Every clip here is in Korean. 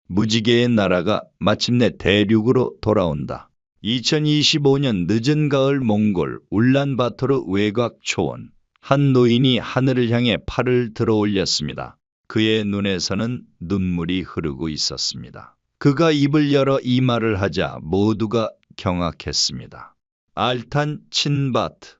무지개의 나라가 마침내 대륙으로 돌아온다. 2025년 늦은 가을 몽골 울란바토르 외곽 초원. 한 노인이 하늘을 향해 팔을 들어 올렸습니다. 그의 눈에서는 눈물이 흐르고 있었습니다. 그가 입을 열어 이 말을 하자 모두가 경악했습니다. 알탄 친바트,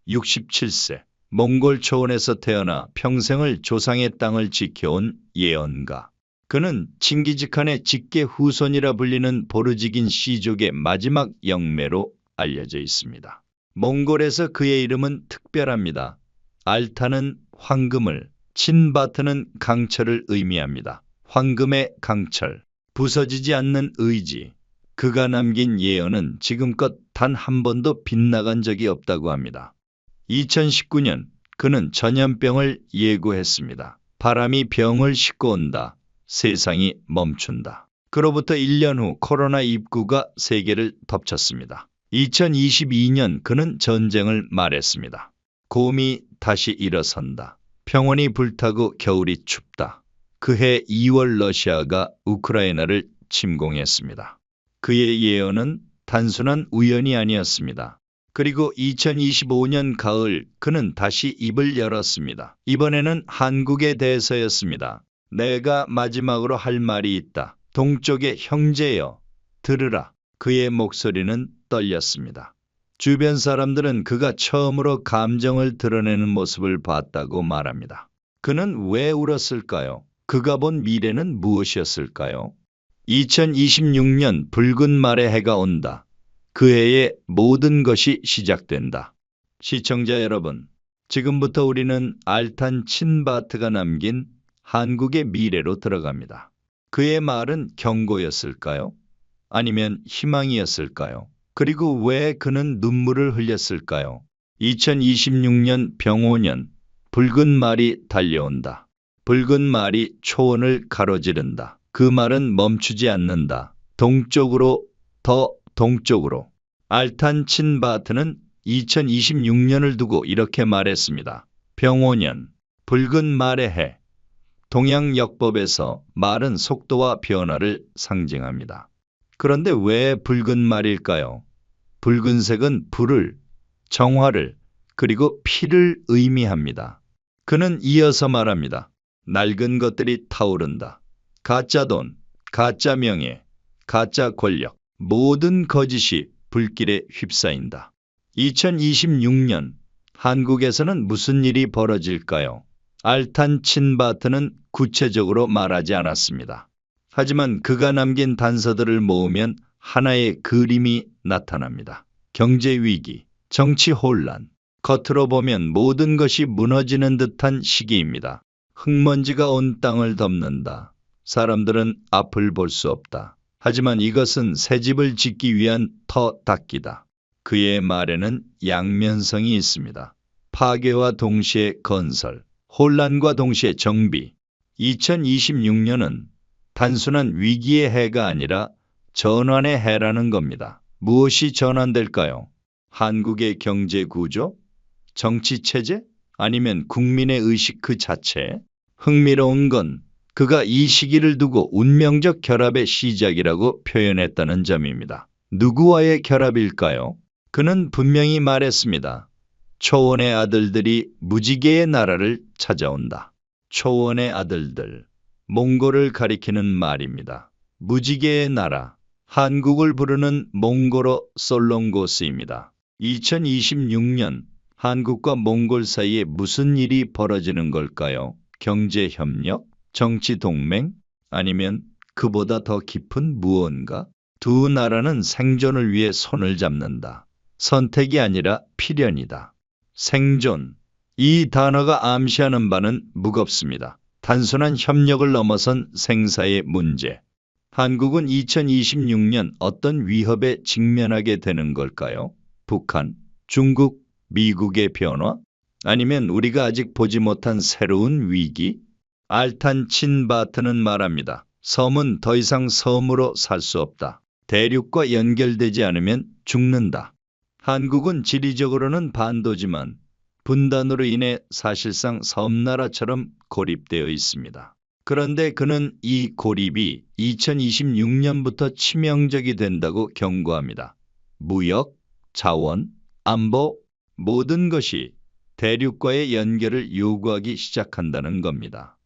67세, 몽골 초원에서 태어나 평생을 조상의 땅을 지켜온 예언가. 그는 칭기즈칸의 직계 후손이라 불리는 보르지긴 씨족의 마지막 영매로 알려져 있습니다. 몽골에서 그의 이름은 특별합니다. 알탄은 황금을, 친바트는 강철을 의미합니다. 황금의 강철, 부서지지 않는 의지. 그가 남긴 예언은 지금껏 단 한 번도 빗나간 적이 없다고 합니다. 2019년 그는 전염병을 예고했습니다. 바람이 병을 싣고 온다. 세상이 멈춘다. 그로부터 1년 후 코로나19가 세계를 덮쳤습니다. 2022년 그는 전쟁을 말했습니다. 곰이 다시 일어선다. 평원이 불타고 겨울이 춥다. 그해 2월 러시아가 우크라이나를 침공했습니다. 그의 예언은 단순한 우연이 아니었습니다. 그리고 2025년 가을 그는 다시 입을 열었습니다. 이번에는 한국에 대해서였습니다. 내가 마지막으로 할 말이 있다. 동쪽의 형제여, 들으라. 그의 목소리는 떨렸습니다. 주변 사람들은 그가 처음으로 감정을 드러내는 모습을 봤다고 말합니다. 그는 왜 울었을까요? 그가 본 미래는 무엇이었을까요? 2026년 붉은 말의 해가 온다. 그 해에 모든 것이 시작된다. 시청자 여러분, 지금부터 우리는 알탄 친바트가 남긴 한국의 미래로 들어갑니다. 그의 말은 경고였을까요? 아니면 희망이었을까요? 그리고 왜 그는 눈물을 흘렸을까요? 2026년 병오년, 붉은 말이 달려온다. 붉은 말이 초원을 가로지른다. 그 말은 멈추지 않는다. 동쪽으로, 더 동쪽으로. 알탄 친바트는 2026년을 두고 이렇게 말했습니다. 병오년, 붉은 말의 해. 동양역법에서 말은 속도와 변화를 상징합니다. 그런데 왜 붉은 말일까요? 붉은색은 불을, 정화를, 그리고 피를 의미합니다. 그는 이어서 말합니다. 낡은 것들이 타오른다. 가짜 돈, 가짜 명예, 가짜 권력, 모든 거짓이 불길에 휩싸인다. 2026년 한국에서는 무슨 일이 벌어질까요? 알탄 친바트는 구체적으로 말하지 않았습니다. 하지만 그가 남긴 단서들을 모으면 하나의 그림이 나타납니다. 경제 위기, 정치 혼란, 겉으로 보면 모든 것이 무너지는 듯한 시기입니다. 흙먼지가 온 땅을 덮는다. 사람들은 앞을 볼 수 없다. 하지만 이것은 새 집을 짓기 위한 터 닦기다. 그의 말에는 양면성이 있습니다. 파괴와 동시에 건설, 혼란과 동시에 정비. 2026년은 단순한 위기의 해가 아니라 전환의 해라는 겁니다. 무엇이 전환될까요? 한국의 경제 구조? 정치 체제? 아니면 국민의 의식 그 자체? 흥미로운 건 그가 이 시기를 두고 운명적 결합의 시작이라고 표현했다는 점입니다. 누구와의 결합일까요? 그는 분명히 말했습니다. 초원의 아들들이 무지개의 나라를 찾아온다. 초원의 아들들, 몽골을 가리키는 말입니다. 무지개의 나라, 한국을 부르는 몽골어 솔롱고스입니다. 2026년 한국과 몽골 사이에 무슨 일이 벌어지는 걸까요? 경제협력? 정치동맹? 아니면 그보다 더 깊은 무언가? 두 나라는 생존을 위해 손을 잡는다. 선택이 아니라 필연이다. 생존. 이 단어가 암시하는 바는 무겁습니다. 단순한 협력을 넘어선 생사의 문제. 한국은 2026년 어떤 위협에 직면하게 되는 걸까요? 북한, 중국, 미국의 변화? 아니면 우리가 아직 보지 못한 새로운 위기? 알탄 친바트는 말합니다. 섬은 더 이상 섬으로 살 수 없다. 대륙과 연결되지 않으면 죽는다. 한국은 지리적으로는 반도지만 분단으로 인해 사실상 섬나라처럼 고립되어 있습니다. 그런데 그는 이 고립이 2026년부터 치명적이 된다고 경고합니다. 무역, 자원, 안보, 모든 것이 대륙과의 연결을 요구하기 시작한다는 겁니다.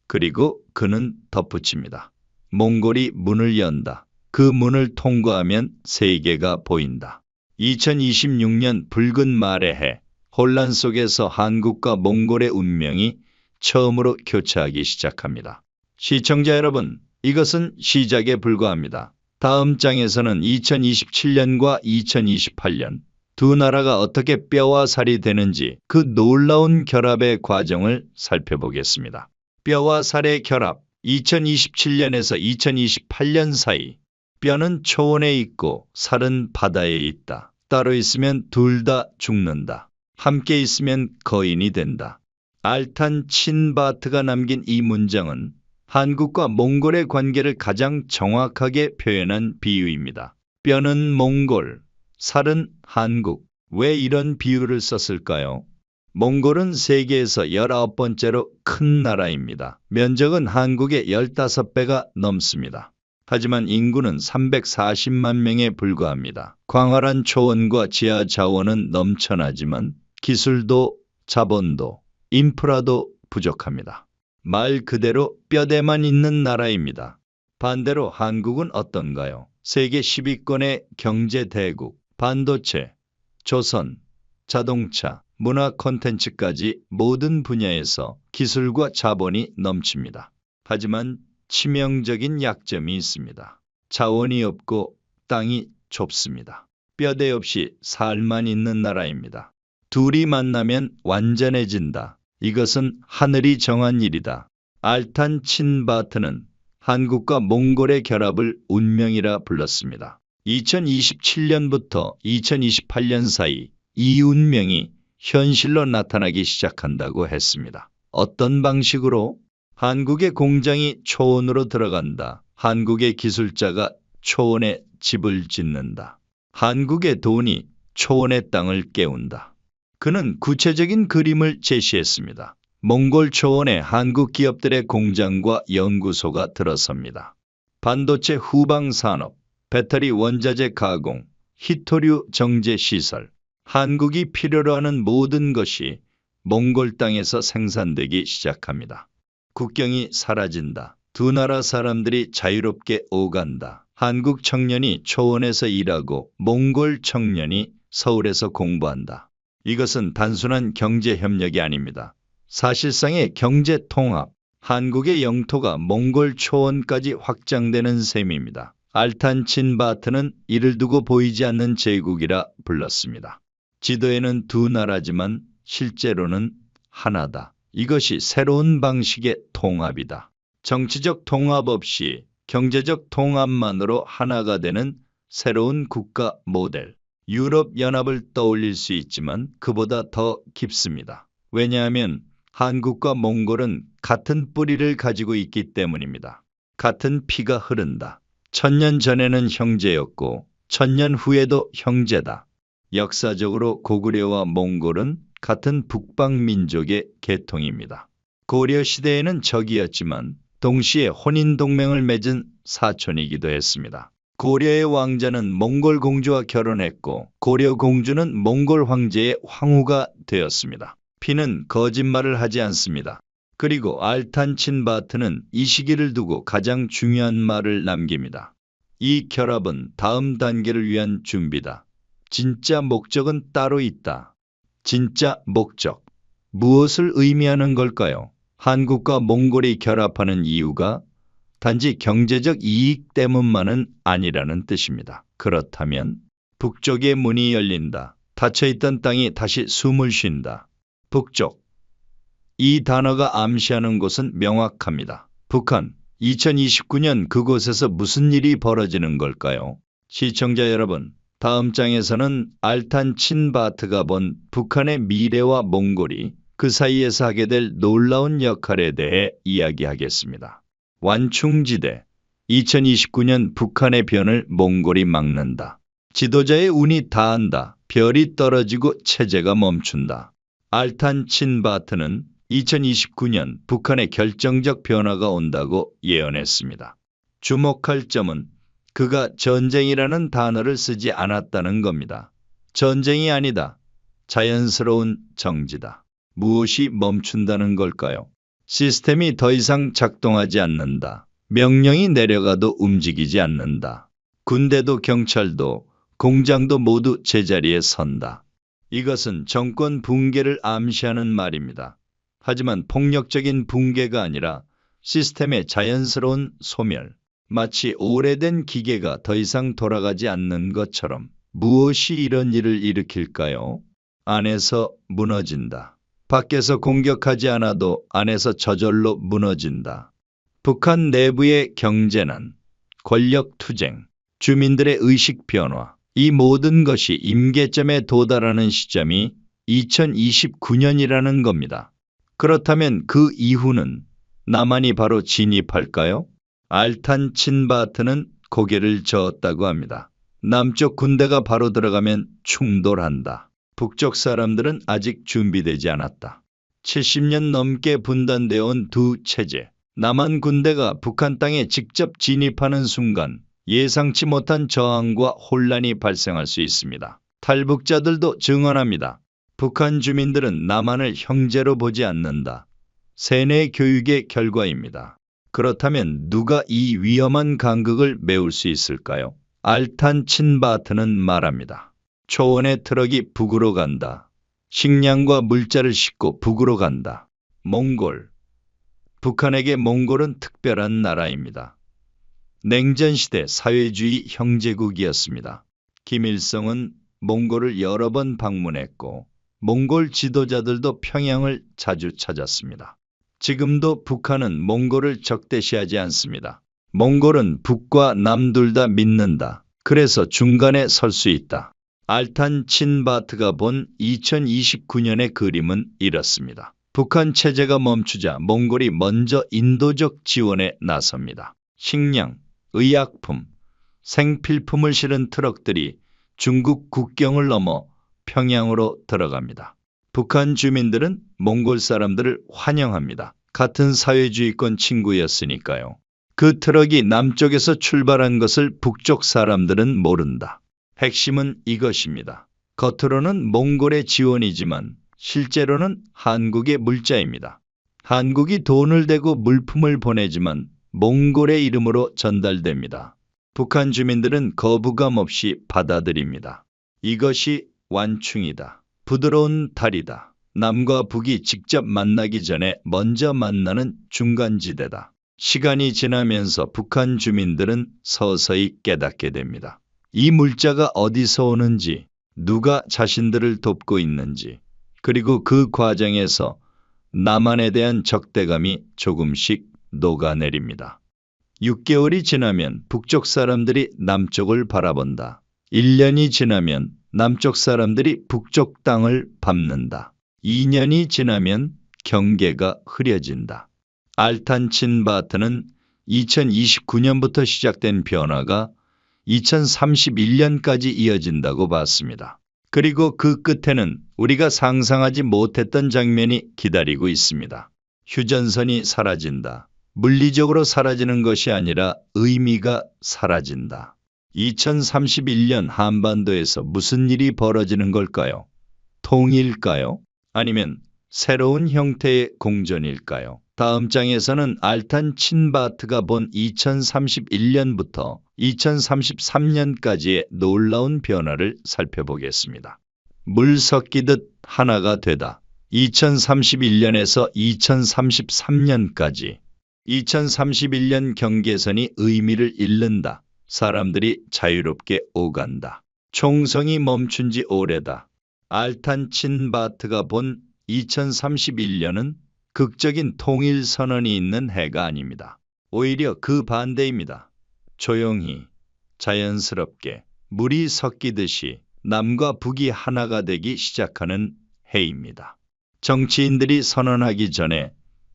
그리고 그는 덧붙입니다. 몽골이 문을 연다. 그 문을 통과하면 세계가 보인다. 2026년 붉은 말의 해, 혼란 속에서 한국과 몽골의 운명이 처음으로 교차하기 시작합니다. 시청자 여러분, 이것은 시작에 불과합니다. 다음 장에서는 2027년과 2028년 두 나라가 어떻게 뼈와 살이 되는지 그 놀라운 결합의 과정을 살펴보겠습니다. 뼈와 살의 결합, 2027년에서 2028년 사이. 뼈는 초원에 있고 살은 바다에 있다. 따로 있으면 둘 다 죽는다. 함께 있으면 거인이 된다. 알탄 친바트가 남긴 이 문장은 한국과 몽골의 관계를 가장 정확하게 표현한 비유입니다. 뼈는 몽골, 살은 한국. 왜 이런 비유를 썼을까요? 몽골은 세계에서 19번째로 큰 나라입니다. 면적은 한국의 15배가 넘습니다. 하지만 인구는 340만 명에 불과합니다. 광활한 초원과 지하 자원은 넘쳐나지만 기술도 자본도 인프라도 부족합니다. 말 그대로 뼈대만 있는 나라입니다. 반대로 한국은 어떤가요? 세계 10위권의 경제대국, 반도체, 조선, 자동차, 문화 콘텐츠까지 모든 분야에서 기술과 자본이 넘칩니다. 하지만 치명적인 약점이 있습니다. 자원이 없고 땅이 좁습니다. 뼈대 없이 살만 있는 나라입니다. 둘이 만나면 완전해진다. 이것은 하늘이 정한 일이다. 알탄 친바트는 한국과 몽골의 결합을 운명이라 불렀습니다. 2027년부터 2028년 사이 이 운명이 현실로 나타나기 시작한다고 했습니다. 어떤 방식으로? 한국의 공장이 초원으로 들어간다. 한국의 기술자가 초원에 집을 짓는다. 한국의 돈이 초원의 땅을 깨운다. 그는 구체적인 그림을 제시했습니다. 몽골 초원에 한국 기업들의 공장과 연구소가 들어섭니다. 반도체 후방 산업, 배터리 원자재 가공, 희토류 정제 시설, 한국이 필요로 하는 모든 것이 몽골 땅에서 생산되기 시작합니다. 국경이 사라진다. 두 나라 사람들이 자유롭게 오간다. 한국 청년이 초원에서 일하고 몽골 청년이 서울에서 공부한다. 이것은 단순한 경제 협력이 아닙니다. 사실상의 경제 통합, 한국의 영토가 몽골 초원까지 확장되는 셈입니다. 알탄 친바트는 이를 두고 보이지 않는 제국이라 불렀습니다. 지도에는 두 나라지만 실제로는 하나다. 이것이 새로운 방식의 통합이다. 정치적 통합 없이 경제적 통합만으로 하나가 되는 새로운 국가 모델. 유럽연합을 떠올릴 수 있지만 그보다 더 깊습니다. 왜냐하면 한국과 몽골은 같은 뿌리를 가지고 있기 때문입니다. 같은 피가 흐른다. 1000년 전에는 형제였고 1000년 후에도 형제다. 역사적으로 고구려와 몽골은 같은 북방 민족의 계통입니다. 고려 시대에는 적이었지만 동시에 혼인 동맹을 맺은 사촌이기도 했습니다. 고려의 왕자는 몽골 공주와 결혼했고 고려 공주는 몽골 황제의 황후가 되었습니다. 피는 거짓말을 하지 않습니다. 그리고 알탄 친바트는 이 시기를 두고 가장 중요한 말을 남깁니다. 이 결합은 다음 단계를 위한 준비다. 진짜 목적은 따로 있다. 진짜 목적. 무엇을 의미하는 걸까요? 한국과 몽골이 결합하는 이유가 단지 경제적 이익 때문만은 아니라는 뜻입니다. 그렇다면 북쪽의 문이 열린다. 닫혀있던 땅이 다시 숨을 쉰다. 북쪽. 이 단어가 암시하는 곳은 명확합니다. 북한. 2029년 그곳에서 무슨 일이 벌어지는 걸까요? 시청자 여러분, 다음 장에서는 알탄 친바트가 본 북한의 미래와 몽골이 그 사이에서 하게 될 놀라운 역할에 대해 이야기하겠습니다. 완충지대. 2029년 북한의 변을 몽골이 막는다. 지도자의 운이 다한다. 별이 떨어지고 체제가 멈춘다. 알탄 친바트는 2029년 북한에 결정적 변화가 온다고 예언했습니다. 주목할 점은 그가 전쟁이라는 단어를 쓰지 않았다는 겁니다. 전쟁이 아니다. 자연스러운 정지다. 무엇이 멈춘다는 걸까요? 시스템이 더 이상 작동하지 않는다. 명령이 내려가도 움직이지 않는다. 군대도 경찰도 공장도 모두 제자리에 선다. 이것은 정권 붕괴를 암시하는 말입니다. 하지만 폭력적인 붕괴가 아니라 시스템의 자연스러운 소멸, 마치 오래된 기계가 더 이상 돌아가지 않는 것처럼. 무엇이 이런 일을 일으킬까요? 안에서 무너진다. 밖에서 공격하지 않아도 안에서 저절로 무너진다. 북한 내부의 경제난, 권력 투쟁, 주민들의 의식 변화, 이 모든 것이 임계점에 도달하는 시점이 2029년이라는 겁니다. 그렇다면 그 이후는 남한이 바로 진입할까요? 알탄 친바트는 고개를 저었다고 합니다. 남쪽 군대가 바로 들어가면 충돌한다. 북쪽 사람들은 아직 준비되지 않았다. 70년 넘게 분단되어 온 두 체제. 남한 군대가 북한 땅에 직접 진입하는 순간 예상치 못한 저항과 혼란이 발생할 수 있습니다. 탈북자들도 증언합니다. 북한 주민들은 남한을 형제로 보지 않는다. 세뇌 교육의 결과입니다. 그렇다면 누가 이 위험한 간극을 메울 수 있을까요? 알탄 친바트는 말합니다. 초원의 트럭이 북으로 간다. 식량과 물자를 싣고 북으로 간다. 몽골. 북한에게 몽골은 특별한 나라입니다. 냉전시대 사회주의 형제국이었습니다. 김일성은 몽골을 여러 번 방문했고 몽골 지도자들도 평양을 자주 찾았습니다. 지금도 북한은 몽골을 적대시하지 않습니다. 몽골은 북과 남 둘 다 믿는다. 그래서 중간에 설 수 있다. 알탄 친바트가 본 2029년의 그림은 이렇습니다. 북한 체제가 멈추자 몽골이 먼저 인도적 지원에 나섭니다. 식량, 의약품, 생필품을 실은 트럭들이 중국 국경을 넘어 평양으로 들어갑니다. 북한 주민들은 몽골 사람들을 환영합니다. 같은 사회주의권 친구였으니까요. 그 트럭이 남쪽에서 출발한 것을 북쪽 사람들은 모른다. 핵심은 이것입니다. 겉으로는 몽골의 지원이지만 실제로는 한국의 물자입니다. 한국이 돈을 대고 물품을 보내지만 몽골의 이름으로 전달됩니다. 북한 주민들은 거부감 없이 받아들입니다. 이것이 완충이다. 부드러운 달이다. 남과 북이 직접 만나기 전에 먼저 만나는 중간지대다. 시간이 지나면서 북한 주민들은 서서히 깨닫게 됩니다. 이 물자가 어디서 오는지, 누가 자신들을 돕고 있는지, 그리고 그 과정에서 남한에 대한 적대감이 조금씩 녹아내립니다. 6개월이 지나면 북쪽 사람들이 남쪽을 바라본다. 1년이 지나면 남쪽 사람들이 북쪽 땅을 밟는다. 2년이 지나면 경계가 흐려진다. 알탄 친바트는 2029년부터 시작된 변화가 2031년까지 이어진다고 봤습니다. 그리고 그 끝에는 우리가 상상하지 못했던 장면이 기다리고 있습니다. 휴전선이 사라진다. 물리적으로 사라지는 것이 아니라 의미가 사라진다. 2031년 한반도에서 무슨 일이 벌어지는 걸까요? 통일일까요? 아니면 새로운 형태의 공존일까요? 다음 장에서는 알탄 친바트가 본 2031년부터 2033년까지의 놀라운 변화를 살펴보겠습니다. 물 섞이듯 하나가 되다. 2031년에서 2033년까지 2031년 경계선이 의미를 잃는다. 사람들이 자유롭게 오간다. 총성이 멈춘 지 오래다. 알탄 친바트가 본 2031년은 극적인 통일 선언이 있는 해가 아닙니다. 오히려 그 반대입니다. 조용히, 자연스럽게, 물이 섞이듯이 남과 북이 하나가 되기 시작하는 해입니다. 정치인들이 선언하기 전에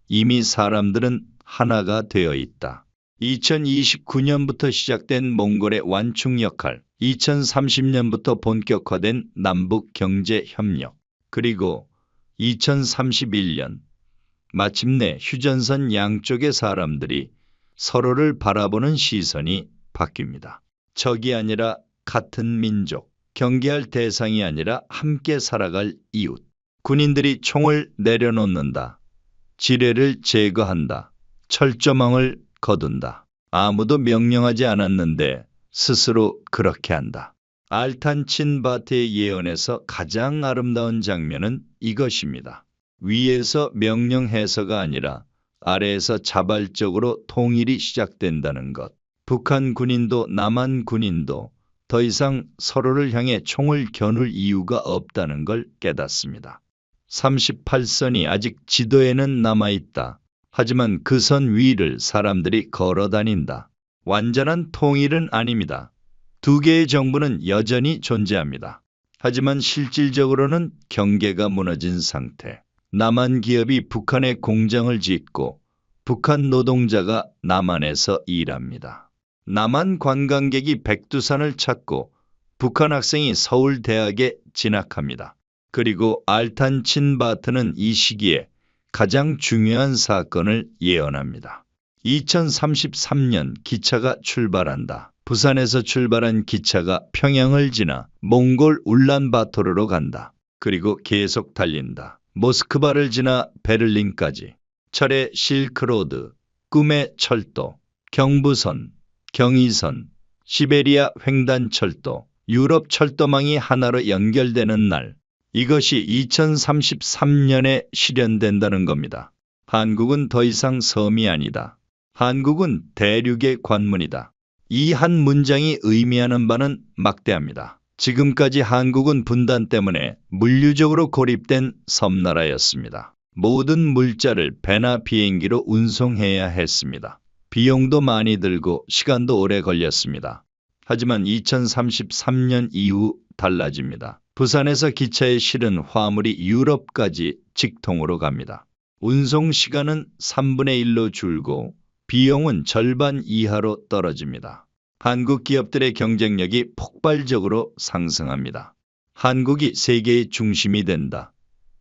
이미 사람들은 하나가 되어 있다. 2029년부터 시작된 몽골의 완충 역할, 2030년부터 본격화된 남북 경제 협력, 그리고 2031년 마침내 휴전선 양쪽의 사람들이 서로를 바라보는 시선이 바뀝니다. 적이 아니라 같은 민족, 경계할 대상이 아니라 함께 살아갈 이웃. 군인들이 총을 내려놓는다. 지뢰를 제거한다. 철조망을 거둔다. 아무도 명령하지 않았는데 스스로 그렇게 한다. 알탄친바트의 예언에서 가장 아름다운 장면은 이것입니다. 위에서 명령해서가 아니라 아래에서 자발적으로 통일이 시작된다는 것. 북한 군인도 남한 군인도 더 이상 서로를 향해 총을 겨눌 이유가 없다는 걸 깨닫습니다. 38선이 아직 지도에는 남아있다. 하지만 그 선 위를 사람들이 걸어 다닌다. 완전한 통일은 아닙니다. 두 개의 정부는 여전히 존재합니다. 하지만 실질적으로는 경계가 무너진 상태. 남한 기업이 북한에 공장을 짓고 북한 노동자가 남한에서 일합니다. 남한 관광객이 백두산을 찾고 북한 학생이 서울대학에 진학합니다. 그리고 알탄친바트는 이 시기에 가장 중요한 사건을 예언합니다. 2033년 기차가 출발한다. 부산에서 출발한 기차가 평양을 지나 몽골 울란바토르로 간다. 그리고 계속 달린다. 모스크바를 지나 베를린까지. 철의 실크로드, 꿈의 철도, 경부선, 경의선, 시베리아 횡단철도, 유럽 철도망이 하나로 연결되는 날. 이것이 2033년에 실현된다는 겁니다. 한국은 더 이상 섬이 아니다. 한국은 대륙의 관문이다. 이 한 문장이 의미하는 바는 막대합니다. 지금까지 한국은 분단 때문에 물류적으로 고립된 섬나라였습니다. 모든 물자를 배나 비행기로 운송해야 했습니다. 비용도 많이 들고 시간도 오래 걸렸습니다. 하지만 2033년 이후 달라집니다. 부산에서 기차에 실은 화물이 유럽까지 직통으로 갑니다. 운송 시간은 3분의 1로 줄고 비용은 절반 이하로 떨어집니다. 한국 기업들의 경쟁력이 폭발적으로 상승합니다. 한국이 세계의 중심이 된다.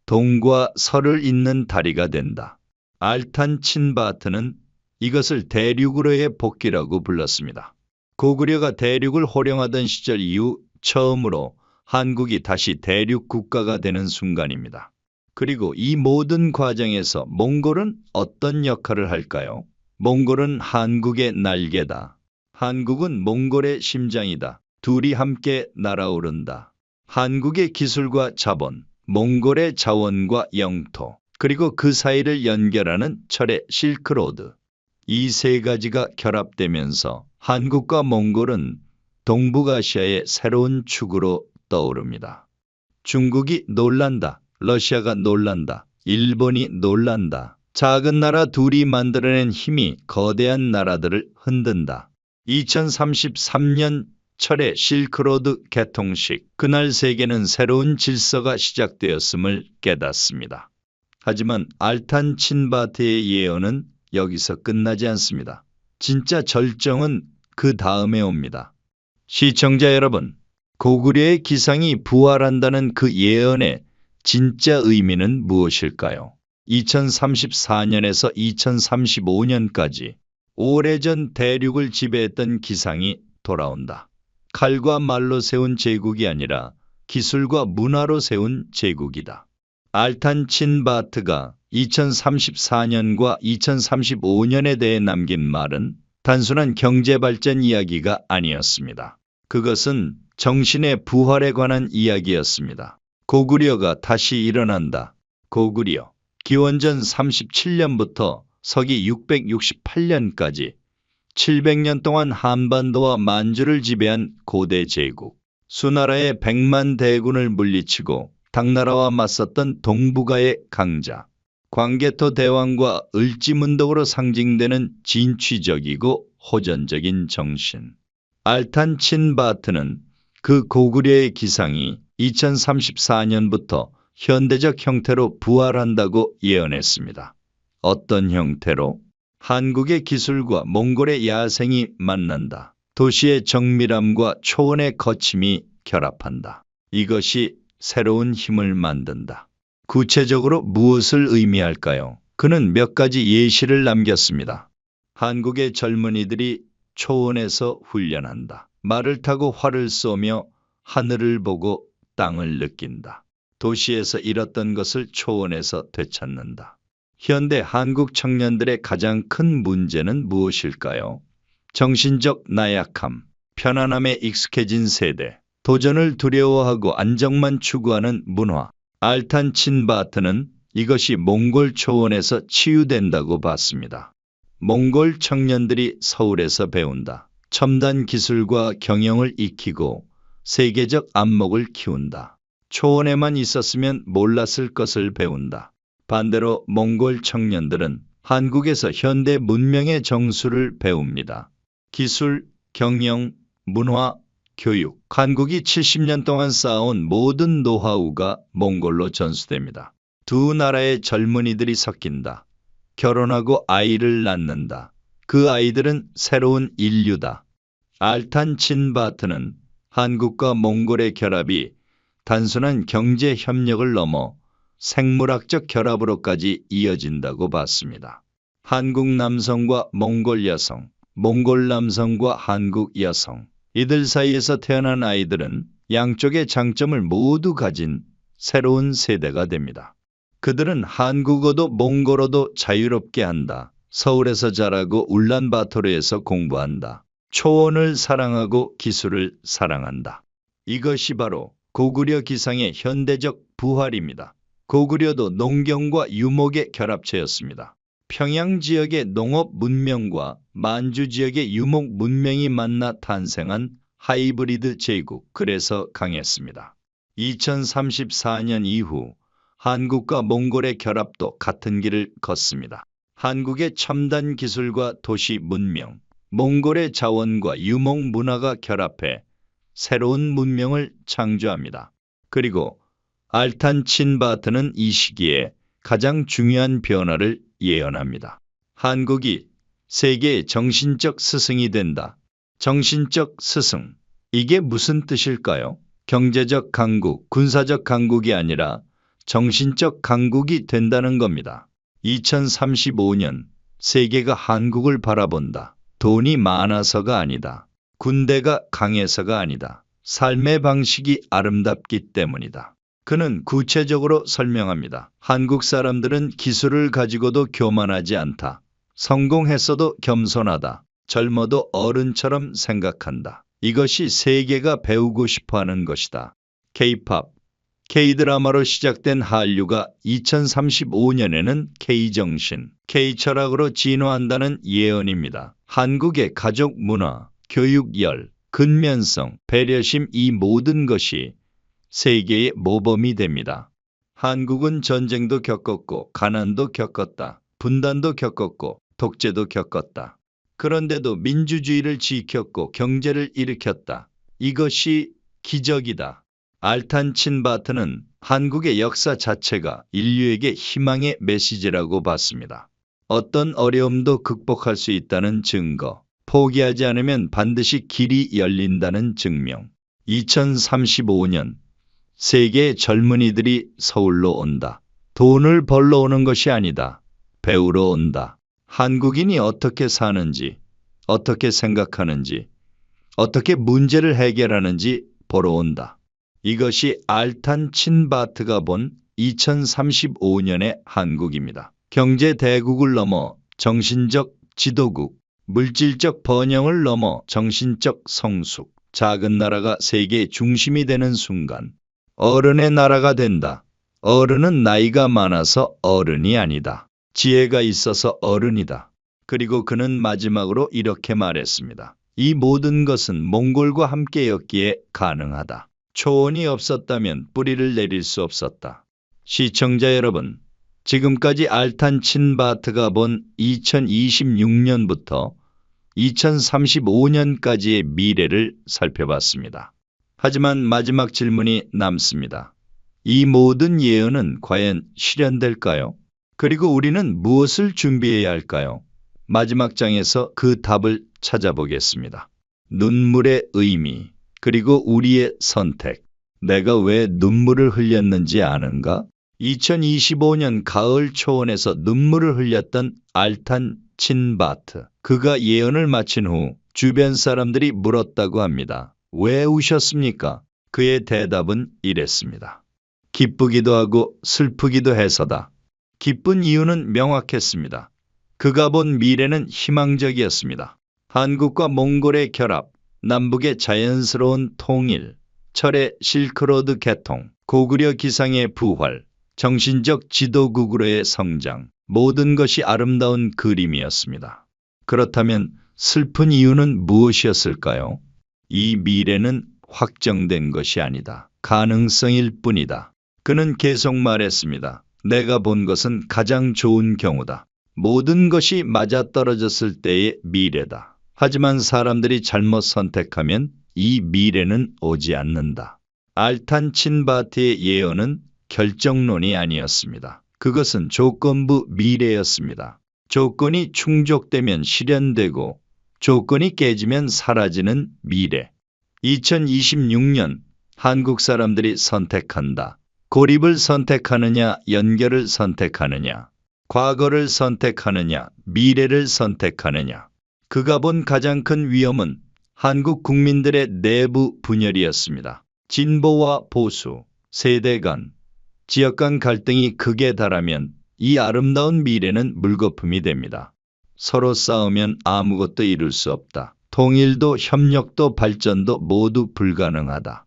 동과 서를 잇는 다리가 된다. 알탄친바트는 이것을 대륙으로의 복귀라고 불렀습니다. 고구려가 대륙을 호령하던 시절 이후 처음으로 한국이 다시 대륙 국가가 되는 순간입니다. 그리고 이 모든 과정에서 몽골은 어떤 역할을 할까요? 몽골은 한국의 날개다. 한국은 몽골의 심장이다. 둘이 함께 날아오른다. 한국의 기술과 자본, 몽골의 자원과 영토, 그리고 그 사이를 연결하는 철의 실크로드. 이 세 가지가 결합되면서 한국과 몽골은 동북아시아의 새로운 축으로 떠오릅니다. 중국이 놀란다. 러시아가 놀란다. 일본이 놀란다. 작은 나라 둘이 만들어낸 힘이 거대한 나라들을 흔든다. 2033년 철의 실크로드 개통식. 그날 세계는 새로운 질서가 시작되었음을 깨닫습니다. 하지만 알탄친바트의 예언은 여기서 끝나지 않습니다. 진짜 절정은 그 다음에 옵니다. 시청자 여러분, 고구려의 기상이 부활한다는 그 예언의 진짜 의미는 무엇일까요? 2034년에서 2035년까지 오래전 대륙을 지배했던 기상이 돌아온다. 칼과 말로 세운 제국이 아니라 기술과 문화로 세운 제국이다. 알탄친바트가 2034년과 2035년에 대해 남긴 말은 단순한 경제발전 이야기가 아니었습니다. 그것은 정신의 부활에 관한 이야기였습니다. 고구려가 다시 일어난다. 고구려. 기원전 37년부터 서기 668년까지 700년 동안 한반도와 만주를 지배한 고대 제국. 수나라의 100만 대군을 물리치고 당나라와 맞섰던 동북아의 강자. 광개토 대왕과 을지문덕으로 상징되는 진취적이고 호전적인 정신. 알탄친바트는 그 고구려의 기상이 2034년부터 현대적 형태로 부활한다고 예언했습니다. 어떤 형태로? 한국의 기술과 몽골의 야생이 만난다. 도시의 정밀함과 초원의 거침이 결합한다. 이것이 새로운 힘을 만든다. 구체적으로 무엇을 의미할까요? 그는 몇 가지 예시를 남겼습니다. 한국의 젊은이들이 초원에서 훈련한다. 말을 타고 활을 쏘며 하늘을 보고 땅을 느낀다. 도시에서 잃었던 것을 초원에서 되찾는다. 현대 한국 청년들의 가장 큰 문제는 무엇일까요? 정신적 나약함, 편안함에 익숙해진 세대, 도전을 두려워하고 안정만 추구하는 문화. 알탄 친바트는 이것이 몽골 초원에서 치유된다고 봤습니다. 몽골 청년들이 서울에서 배운다. 첨단 기술과 경영을 익히고 세계적 안목을 키운다. 초원에만 있었으면 몰랐을 것을 배운다. 반대로 몽골 청년들은 한국에서 현대 문명의 정수를 배웁니다. 기술, 경영, 문화, 교육, 한국이 70년 동안 쌓아온 모든 노하우가 몽골로 전수됩니다. 두 나라의 젊은이들이 섞인다. 결혼하고 아이를 낳는다. 그 아이들은 새로운 인류다. 알탄 친바트는 한국과 몽골의 결합이 단순한 경제 협력을 넘어 생물학적 결합으로까지 이어진다고 봤습니다. 한국 남성과 몽골 여성, 몽골 남성과 한국 여성, 이들 사이에서 태어난 아이들은 양쪽의 장점을 모두 가진 새로운 세대가 됩니다. 그들은 한국어도 몽골어도 자유롭게 한다. 서울에서 자라고 울란바토르에서 공부한다. 초원을 사랑하고 기술을 사랑한다. 이것이 바로 고구려 기상의 현대적 부활입니다. 고구려도 농경과 유목의 결합체였습니다. 평양 지역의 농업 문명과 만주 지역의 유목 문명이 만나 탄생한 하이브리드 제국, 그래서 강했습니다. 2034년 이후 한국과 몽골의 결합도 같은 길을 걷습니다. 한국의 첨단 기술과 도시 문명, 몽골의 자원과 유목 문화가 결합해 새로운 문명을 창조합니다. 그리고 알탄 친바트는 이 시기에 가장 중요한 변화를 예언합니다. 한국이 세계의 정신적 스승이 된다. 정신적 스승, 이게 무슨 뜻일까요? 경제적 강국, 군사적 강국이 아니라 정신적 강국이 된다는 겁니다. 2035년 세계가 한국을 바라본다. 돈이 많아서가 아니다. 군대가 강해서가 아니다. 삶의 방식이 아름답기 때문이다. 그는 구체적으로 설명합니다. 한국 사람들은 기술을 가지고도 교만하지 않다. 성공했어도 겸손하다. 젊어도 어른처럼 생각한다. 이것이 세계가 배우고 싶어하는 것이다. K-팝, K-드라마로 시작된 한류가 2035년에는 K-정신, K-철학으로 진화한다는 예언입니다. 한국의 가족 문화, 교육열, 근면성, 배려심, 이 모든 것이 세계의 모범이 됩니다. 한국은 전쟁도 겪었고 가난도 겪었다. 분단도 겪었고 독재도 겪었다. 그런데도 민주주의를 지켰고 경제를 일으켰다. 이것이 기적이다. 알탄 친바트는 한국의 역사 자체가 인류에게 희망의 메시지라고 봤습니다. 어떤 어려움도 극복할 수 있다는 증거, 포기하지 않으면 반드시 길이 열린다는 증명. 2035년 세계의 젊은이들이 서울로 온다. 돈을 벌러 오는 것이 아니다. 배우러 온다. 한국인이 어떻게 사는지, 어떻게 생각하는지, 어떻게 문제를 해결하는지 보러 온다. 이것이 알탄 친바트가 본 2035년의 한국입니다. 경제 대국을 넘어 정신적 지도국, 물질적 번영을 넘어 정신적 성숙, 작은 나라가 세계의 중심이 되는 순간 어른의 나라가 된다. 어른은 나이가 많아서 어른이 아니다. 지혜가 있어서 어른이다. 그리고 그는 마지막으로 이렇게 말했습니다. 이 모든 것은 몽골과 함께였기에 가능하다. 초원이 없었다면 뿌리를 내릴 수 없었다. 시청자 여러분, 지금까지 알탄 친바트가 본 2026년부터 2035년까지의 미래를 살펴봤습니다. 하지만 마지막 질문이 남습니다. 이 모든 예언은 과연 실현될까요? 그리고 우리는 무엇을 준비해야 할까요? 마지막 장에서 그 답을 찾아보겠습니다. 눈물의 의미, 그리고 우리의 선택. 내가 왜 눈물을 흘렸는지 아는가? 2025년 가을 초원에서 눈물을 흘렸던 알탄 친바트. 그가 예언을 마친 후 주변 사람들이 물었다고 합니다. 왜 우셨습니까? 그의 대답은 이랬습니다. 기쁘기도 하고 슬프기도 해서다. 기쁜 이유는 명확했습니다. 그가 본 미래는 희망적이었습니다. 한국과 몽골의 결합, 남북의 자연스러운 통일, 철의 실크로드 개통, 고구려 기상의 부활, 정신적 지도국으로의 성장, 모든 것이 아름다운 그림이었습니다. 그렇다면 슬픈 이유는 무엇이었을까요? 이 미래는 확정된 것이 아니다. 가능성일 뿐이다. 그는 계속 말했습니다. 내가 본 것은 가장 좋은 경우다. 모든 것이 맞아떨어졌을 때의 미래다. 하지만 사람들이 잘못 선택하면 이 미래는 오지 않는다. 알탄 친바트의 예언은 결정론이 아니었습니다. 그것은 조건부 미래였습니다. 조건이 충족되면 실현되고 조건이 깨지면 사라지는 미래. 2026년 한국 사람들이 선택한다. 고립을 선택하느냐, 연결을 선택하느냐, 과거를 선택하느냐, 미래를 선택하느냐. 그가 본 가장 큰 위험은 한국 국민들의 내부 분열이었습니다. 진보와 보수, 세대 간, 지역 간 갈등이 극에 달하면 이 아름다운 미래는 물거품이 됩니다. 서로 싸우면 아무것도 이룰 수 없다. 통일도 협력도 발전도 모두 불가능하다.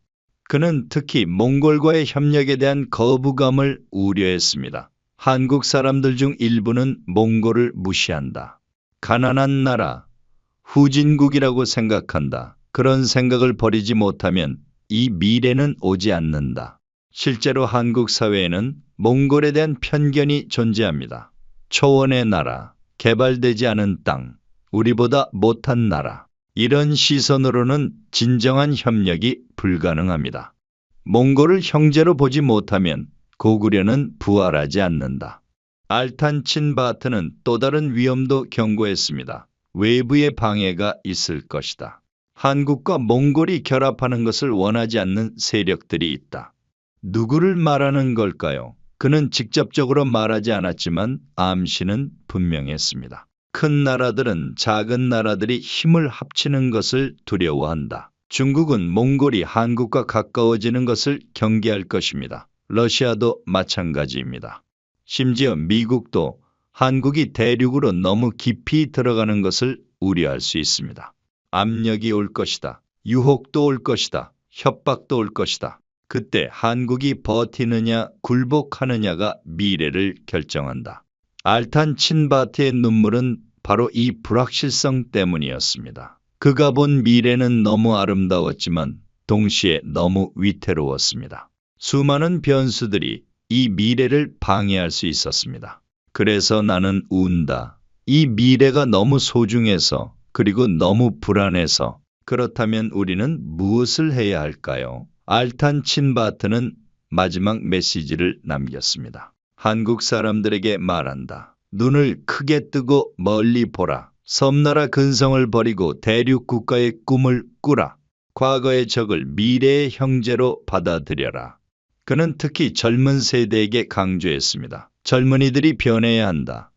그는 특히 몽골과의 협력에 대한 거부감을 우려했습니다. 한국 사람들 중 일부는 몽골을 무시한다. 가난한 나라, 후진국이라고 생각한다. 그런 생각을 버리지 못하면 이 미래는 오지 않는다. 실제로 한국 사회에는 몽골에 대한 편견이 존재합니다. 초원의 나라, 개발되지 않은 땅, 우리보다 못한 나라. 이런 시선으로는 진정한 협력이 불가능합니다. 몽골을 형제로 보지 못하면 고구려는 부활하지 않는다. 알탄 친바트는 또 다른 위험도 경고했습니다. 외부의 방해가 있을 것이다. 한국과 몽골이 결합하는 것을 원하지 않는 세력들이 있다. 누구를 말하는 걸까요? 그는 직접적으로 말하지 않았지만 암시는 분명했습니다. 큰 나라들은 작은 나라들이 힘을 합치는 것을 두려워한다. 중국은 몽골이 한국과 가까워지는 것을 경계할 것입니다. 러시아도 마찬가지입니다. 심지어 미국도 한국이 대륙으로 너무 깊이 들어가는 것을 우려할 수 있습니다. 압력이 올 것이다. 유혹도 올 것이다. 협박도 올 것이다. 그때 한국이 버티느냐 굴복하느냐가 미래를 결정한다. 알탄 친바트의 눈물은 바로 이 불확실성 때문이었습니다. 그가 본 미래는 너무 아름다웠지만 동시에 너무 위태로웠습니다. 수많은 변수들이 이 미래를 방해할 수 있었습니다. 그래서 나는 운다. 이 미래가 너무 소중해서 그리고 너무 불안해서. 그렇다면 우리는 무엇을 해야 할까요? 알탄 친바트는 마지막 메시지를 남겼습니다. 한국 사람들에게 말한다. 눈을 크게 뜨고 멀리 보라. 섬나라 근성을 버리고 대륙 국가의 꿈을 꾸라. 과거의 적을 미래의 형제로 받아들여라. 그는 특히 젊은 세대에게 강조했습니다. 젊은이들이 변해야 한다.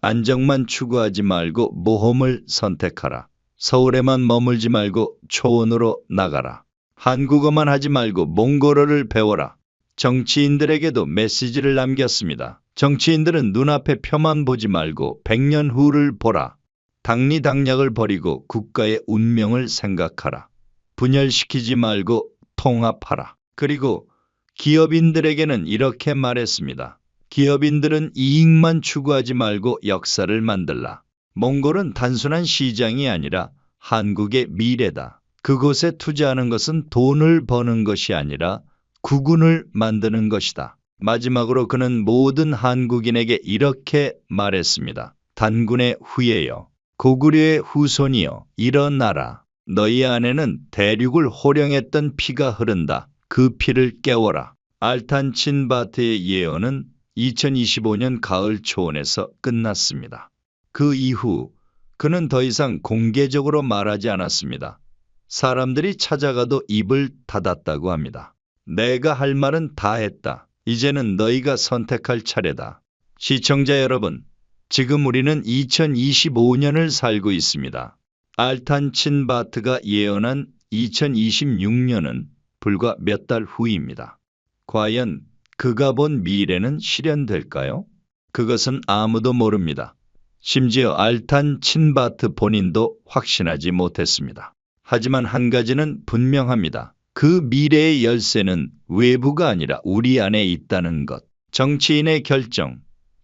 안정만 추구하지 말고 모험을 선택하라. 서울에만 머물지 말고 초원으로 나가라. 한국어만 하지 말고 몽골어를 배워라. 정치인들에게도 메시지를 남겼습니다. 정치인들은 눈앞의 표만 보지 말고 100년 후를 보라. 당리당략을 버리고 국가의 운명을 생각하라. 분열시키지 말고 통합하라. 그리고 기업인들에게는 이렇게 말했습니다. 기업인들은 이익만 추구하지 말고 역사를 만들라. 몽골은 단순한 시장이 아니라 한국의 미래다. 그곳에 투자하는 것은 돈을 버는 것이 아니라 국운을 만드는 것이다. 마지막으로 그는 모든 한국인에게 이렇게 말했습니다. 단군의 후예여, 고구려의 후손이여, 일어나라. 너희 안에는 대륙을 호령했던 피가 흐른다. 그 피를 깨워라. 알탄 친바트의 예언은 2025년 가을 초원에서 끝났습니다. 그 이후 그는 더 이상 공개적으로 말하지 않았습니다. 사람들이 찾아가도 입을 닫았다고 합니다. 내가 할 말은 다 했다. 이제는 너희가 선택할 차례다. 시청자 여러분, 지금 우리는 2025년을 살고 있습니다. 알탄 친바트가 예언한 2026년은 불과 몇 달 후입니다. 과연 그가 본 미래는 실현될까요? 그것은 아무도 모릅니다. 심지어 알탄 친바트 본인도 확신하지 못했습니다. 하지만 한 가지는 분명합니다. 그 미래의 열쇠는 외부가 아니라 우리 안에 있다는 것. 정치인의 결정,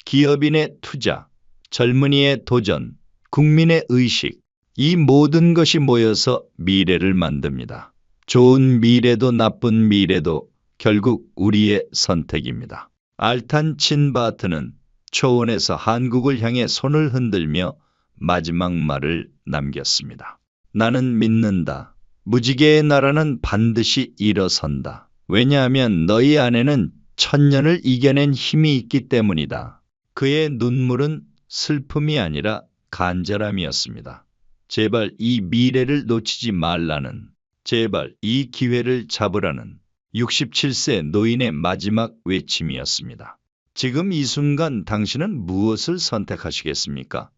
기업인의 투자, 젊은이의 도전, 국민의 의식, 이 모든 것이 모여서 미래를 만듭니다. 좋은 미래도 나쁜 미래도 결국 우리의 선택입니다. 알탄 친바트는 초원에서 한국을 향해 손을 흔들며 마지막 말을 남겼습니다. 나는 믿는다. 무지개의 나라는 반드시 일어선다. 왜냐하면 너희 안에는 천년을 이겨낸 힘이 있기 때문이다. 그의 눈물은 슬픔이 아니라 간절함이었습니다. 제발 이 미래를 놓치지 말라는, 제발 이 기회를 잡으라는 67세 노인의 마지막 외침이었습니다. 지금 이 순간 당신은 무엇을 선택하시겠습니까?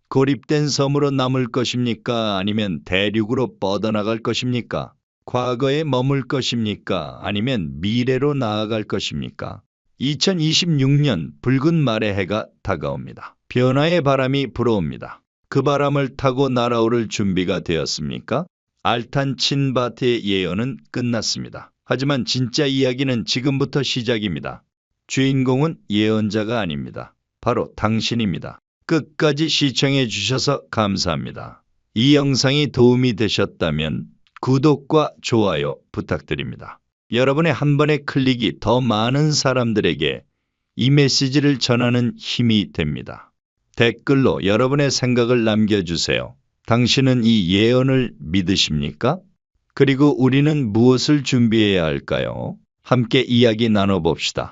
고립된 섬으로 남을 것입니까? 아니면 대륙으로 뻗어나갈 것입니까? 과거에 머물 것입니까? 아니면 미래로 나아갈 것입니까? 2026년 붉은 말의 해가 다가옵니다. 변화의 바람이 불어옵니다. 그 바람을 타고 날아오를 준비가 되었습니까? 알탄 친바트의 예언은 끝났습니다. 하지만 진짜 이야기는 지금부터 시작입니다. 주인공은 예언자가 아닙니다. 바로 당신입니다. 끝까지 시청해 주셔서 감사합니다. 이 영상이 도움이 되셨다면 구독과 좋아요 부탁드립니다. 여러분의 한 번의 클릭이 더 많은 사람들에게 이 메시지를 전하는 힘이 됩니다. 댓글로 여러분의 생각을 남겨주세요. 당신은 이 예언을 믿으십니까? 그리고 우리는 무엇을 준비해야 할까요? 함께 이야기 나눠봅시다.